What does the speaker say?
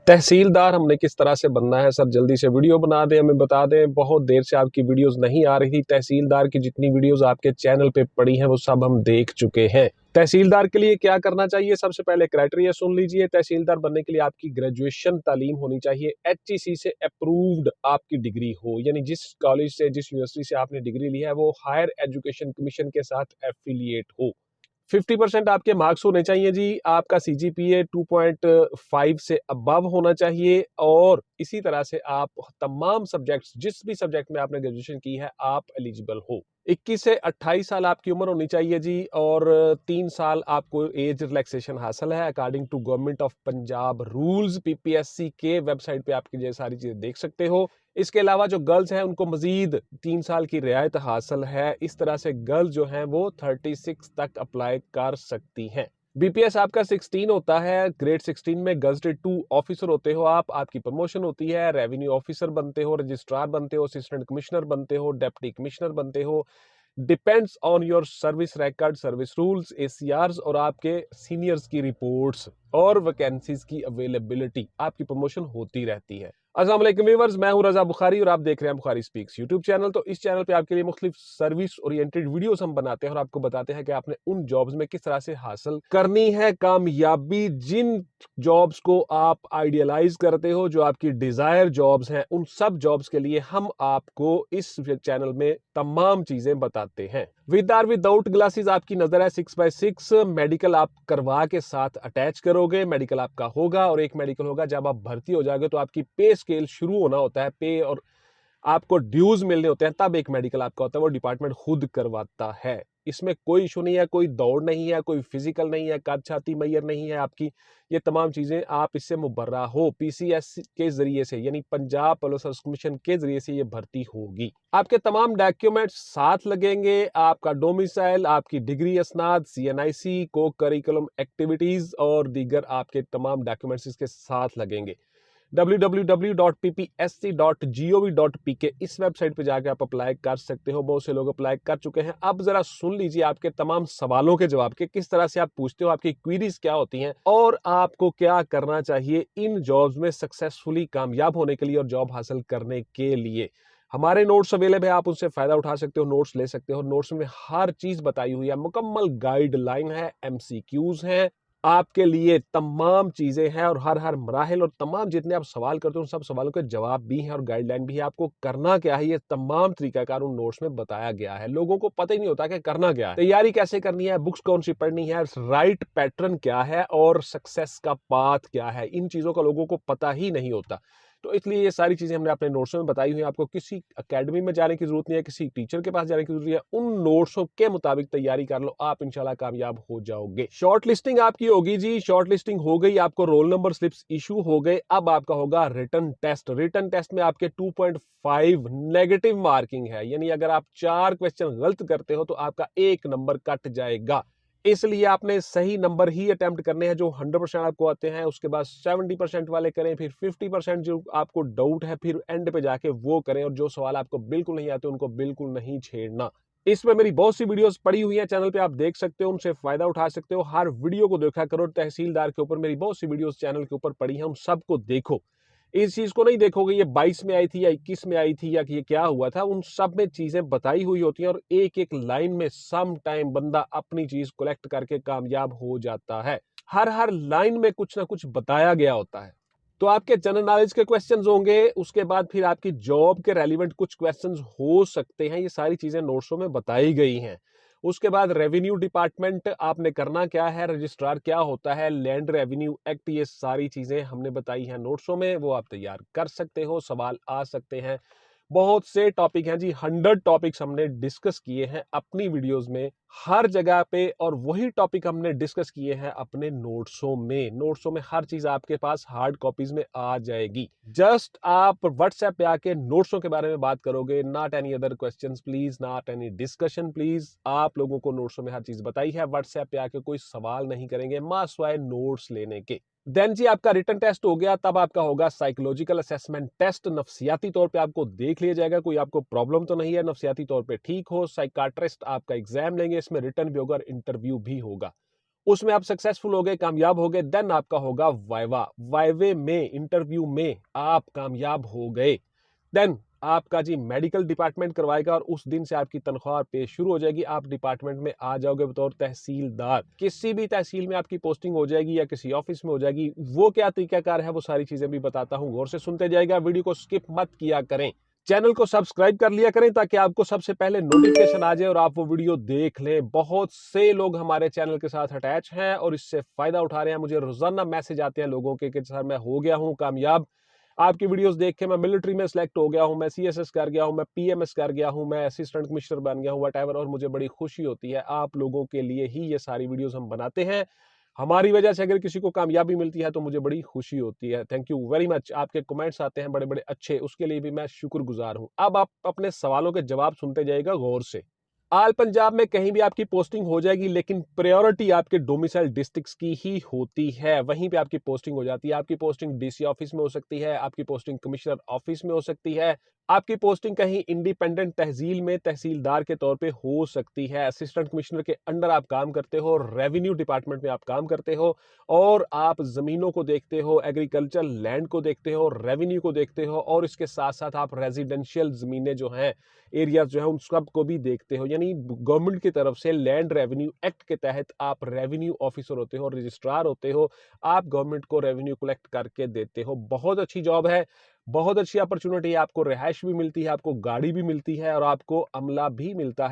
तहसीलदार हमने किस तरह से बनना है सर, जल्दी से वीडियो बना दें, हमें बता दें। बहुत देर से आपकी वीडियोस नहीं आ रही थी। तहसीलदार की जितनी वीडियोस आपके चैनल पे पड़ी हैं वो सब हम देख चुके हैं। तहसीलदार के लिए क्या करना चाहिए, सबसे पहले क्राइटेरिया सुन लीजिए। तहसीलदार बनने के लिए आपकी ग्रेजुएशन तालीम होनी चाहिए, HEC से अप्रूव्ड आपकी डिग्री हो, यानी जिस कॉलेज से जिस यूनिवर्सिटी से आपने डिग्री ली है वो हायर एजुकेशन कमीशन के साथ एफिलिएट हो। 50% आपके मार्क्स होने चाहिए जी। आपका CGPA 2.5 से अबव होना चाहिए और इसी तरह से आप तमाम सब्जेक्ट्स, जिस भी सब्जेक्ट में आपने ग्रेजुएशन की है, आप एलिजिबल हो। 21 से 28 साल आपकी उम्र होनी चाहिए जी और 3 साल आपको एज रिलैक्सेशन हासिल है according to government of Punjab rules. PPSC के वेबसाइट पे आपकी ये सारी चीजें देख सकते हो। इसके अलावा जो गर्ल्स हैं उनको मजीद 3 साल की रियायत हासिल है। इस तरह से गर्ल्स जो हैं वो 36 तक अप्लाई कर सकती हैं। BPS आपका 16 होता है। ग्रेड 16 में गजटेड 2 ऑफिसर होते हो आप। आपकी प्रमोशन होती है, रेवेन्यू ऑफिसर बनते हो, रजिस्ट्रार बनते हो, असिस्टेंट कमिश्नर बनते हो, डिप्टी कमिश्नर बनते हो। Depends on your service record, service rules, ACRs और आपके सीनियर्स की रिपोर्ट्स और वैकेंसीज की अवेलेबिलिटी, आपकी प्रमोशन होती रहती है। अस्सलाम वालेकुम व्यूअर्स, मैं हूं रजा बुखारी और आप देख रहे हैं बुखारी स्पीक्स यूट्यूब चैनल। तो इस चैनल पे आपके लिए मुख्तलिफ सर्विस ओरिएंटेड वीडियोस हम बनाते हैं और आपको बताते हैं कि आपने उन जॉब्स में किस तरह से हासिल करनी है कामयाबी। जिन जॉब्स को आप आइडियलाइज करते हो, जो आपकी डिजायर जॉब्स हैं, उन सब जॉब्स के लिए हम आपको इस चैनल में तमाम चीजें बताते हैं। विद आर विदाउट ग्लासेस आपकी नजर है 6x6। मेडिकल आप करवा के साथ अटैच करोगे, मेडिकल आपका होगा और एक मेडिकल होगा जब आप भर्ती हो जाओगे तो आपकी पे स्केल शुरू होना होता है, पे और आपको ड्यूज मिलने होते हैं, तब एक मेडिकल आपका होता है, वो डिपार्टमेंट खुद करवाता है। इसमें कोई इशू नहीं है, कोई दौड़ नहीं है, कोई फिजिकल नहीं है, कद छाती मैयर नहीं है आपकी। ये तमाम चीजें आप इससे मुबर्रा हो। PCS के जरिए से, यानी पंजाब पुलिस सर्विस कमीशन के जरिए से ये भर्ती होगी। आपके तमाम डॉक्यूमेंट्स साथ लगेंगे, आपका डोमिसाइल, आपकी डिग्री असनाद, CNIC, को करिकुलम एक्टिविटीज और दीगर आपके तमाम डॉक्यूमेंट्स इसके साथ लगेंगे। www.ppsc.gov.pk इस वेबसाइट पे जाके आप अप्लाई कर सकते हो। बहुत से लोग अप्लाई कर चुके हैं। अब जरा सुन लीजिए आपके तमाम सवालों के जवाब के, किस तरह से आप पूछते हो, आपकी क्वेरीज क्या होती हैं और आपको क्या करना चाहिए इन जॉब्स में सक्सेसफुली कामयाब होने के लिए और जॉब हासिल करने के लिए। हमारे नोट्स अवेलेबल है, आप उनसे फायदा उठा सकते हो, नोट्स ले सकते हो। नोट्स में हर चीज बताई हुई है, मुकम्मल गाइडलाइन है, MCQs हैं, आपके लिए तमाम चीजें हैं और हर मराहिल और तमाम जितने आप सवाल करते हो उन सब सवालों के जवाब भी हैं और गाइडलाइन भी है। आपको करना क्या है, ये तमाम तरीकाकार उन नोट्स में बताया गया है। लोगों को पता ही नहीं होता कि करना क्या है, तैयारी कैसे करनी है, बुक्स कौन सी पढ़नी है, राइट पैटर्न क्या है और सक्सेस का पाथ क्या है। इन चीजों का लोगों को पता ही नहीं होता। तो इसलिए ये सारी चीजें हमने अपने नोट्सों में बताई हुई है। आपको किसी एकेडमी में जाने की जरूरत नहीं है, किसी टीचर के पास जाने की जरूरत है। उन नोट्सों के मुताबिक तैयारी कर लो, आप इंशाल्लाह कामयाब हो जाओगे। शॉर्ट लिस्टिंग आपकी होगी जी, शॉर्ट लिस्टिंग हो गई, आपको रोल नंबर स्लिप्स इशू हो गए। अब आपका होगा रिटन टेस्ट। रिटन टेस्ट में आपके 2.5 नेगेटिव मार्किंग है, यानी अगर आप 4 क्वेश्चन गलत करते हो तो आपका 1 नंबर कट जाएगा। इसलिए आपने सही नंबर ही अटेम्प्ट करने हैं जो 100% आपको आते हैं। उसके बाद 70% वाले करें, फिर 50% जो आपको डाउट है फिर एंड पे जाके वो करें, और जो सवाल आपको बिल्कुल नहीं आते उनको बिल्कुल नहीं छेड़ना। इसमें मेरी बहुत सी वीडियोस पड़ी हुई हैं चैनल पे, आप देख सकते हो, उनसे फायदा उठा सकते हो। हर वीडियो को देखा करो। तहसीलदार के ऊपर मेरी बहुत सी वीडियोस चैनल के ऊपर पड़ी हैं, उन सबको देखो। इस चीज को नहीं देखोगे ये 22 में आई थी या 21 में आई थी या ये क्या हुआ था। उन सब में चीजें बताई हुई होती हैं और एक एक लाइन में सम टाइम बंदा अपनी चीज कलेक्ट करके कामयाब हो जाता है। हर लाइन में कुछ ना कुछ बताया गया होता है। तो आपके जनरल नॉलेज के क्वेश्चंस होंगे, उसके बाद फिर आपकी जॉब के रेलिवेंट कुछ क्वेश्चंस हो सकते हैं। ये सारी चीजें नोट्सों में बताई गई हैं। उसके बाद रेवेन्यू डिपार्टमेंट आपने करना क्या है, रजिस्ट्रार क्या होता है, लैंड रेवेन्यू एक्ट, ये सारी चीजें हमने बताई हैं नोट्सों में, वो आप तैयार कर सकते हो। सवाल आ सकते हैं, बहुत से टॉपिक हैं जी, 100 टॉपिक्स हमने डिस्कस किए हैं अपनी वीडियोस में हर जगह पे, और वही टॉपिक हमने डिस्कस किए हैं अपने नोट्सों में। नोट्सों में हर चीज आपके पास हार्ड कॉपीज में आ जाएगी। जस्ट आप व्हाट्सएप पे आके नोट्सों के बारे में बात करोगे। Not any other questions please, not any discussion please. आप लोगों को नोट्सों में हर चीज बताई है। व्हाट्सएप पे आके कोई सवाल नहीं करेंगे मास्वाए नोट्स लेने के। देन जी आपका रिटन टेस्ट हो गया, तब आपका होगा साइकोलॉजिकल असेसमेंट टेस्ट। नफ्सियाती तौर पे आपको देख लिया जाएगा कोई आपको प्रॉब्लम तो नहीं है, नफ्सियाती तौर पे ठीक हो। साइकाट्रिस्ट आपका एग्जाम लेंगे, इसमें रिटन भी होगा और इंटरव्यू भी होगा। उसमें आप सक्सेसफुल हो गए, कामयाब हो गए, देन आपका होगा वाइवा। वाइवे में, इंटरव्यू में आप कामयाब हो गए, देन आपका जी मेडिकल डिपार्टमेंट करवाएगा और उस दिन से आपकी तनख्वाह पे शुरू हो जाएगी। आप डिपार्टमेंट में आ जाओगे बतौर तहसीलदार। किसी भी तहसील में आपकी पोस्टिंग हो जाएगी या किसी ऑफिस में हो जाएगी। वो क्या तरीकाकार है वो सारी चीजें भी बताता हूं, गौर से सुनते जाइएगा, वीडियो को स्किप मत किया करें। चैनल को सब्सक्राइब कर लिया करें ताकि आपको सबसे पहले नोटिफिकेशन आ जाए और आप वो वीडियो देख लें। बहुत से लोग हमारे चैनल के साथ अटैच हैं और इससे फायदा उठा रहे हैं। मुझे रोजाना मैसेज आते हैं लोगों के कि सर मैं हो गया हूं कामयाब, आपकी वीडियोस देख के मैं मिलिट्री में सिलेक्ट हो गया हूं, मैं सीएसएस कर गया हूं, मैं पीएमएस कर गया हूं, मैं असिस्टेंट कमिश्नर बन गया हूं, व्हाटएवर, और मुझे बड़ी खुशी होती है। आप लोगों के लिए ही ये सारी वीडियोस हम बनाते हैं। हमारी वजह से अगर किसी को कामयाबी मिलती है तो मुझे बड़ी खुशी होती है। Thank you very much. आपके कमेंट्स आते हैं बड़े बड़े अच्छे, उसके लिए भी मैं शुक्रगुजार हूं। अब आप अपने सवालों के जवाब सुनते जाइएगा गौर से। आल पंजाब में कहीं भी आपकी पोस्टिंग हो जाएगी, लेकिन प्रायोरिटी आपके डोमिसाइल डिस्ट्रिक्ट्स की ही होती है। वहीं पे आपकी पोस्टिंग हो जाती है। आपकी पोस्टिंग डीसी ऑफिस में हो सकती है, आपकी पोस्टिंग कमिश्नर ऑफिस में हो सकती है, आपकी पोस्टिंग कहीं इंडिपेंडेंट तहसील में तहसीलदार के तौर पे हो सकती है। असिस्टेंट कमिश्नर के अंडर आप काम करते हो, रेवेन्यू डिपार्टमेंट में आप काम करते हो और आप जमीनों को देखते हो, एग्रीकल्चर लैंड को देखते हो, रेवेन्यू को देखते हो, और इसके साथ साथ आप रेजिडेंशियल जमीनें जो हैं, एरियाज जो है, उन सब को भी देखते हो। यानी गवर्नमेंट की तरफ से लैंड रेवेन्यू एक्ट के तहत आप रेवेन्यू ऑफिसर होते हो, रजिस्ट्रार होते हो। आप गवर्नमेंट को रेवेन्यू कलेक्ट करके देते हो। बहुत अच्छी जॉब है, बहुत अच्छी अपॉर्चुनिटी है। आपको रिहाइश भी मिलती है, आपको गाड़ी भी मिलती है और आपको अमला भी मिलता है।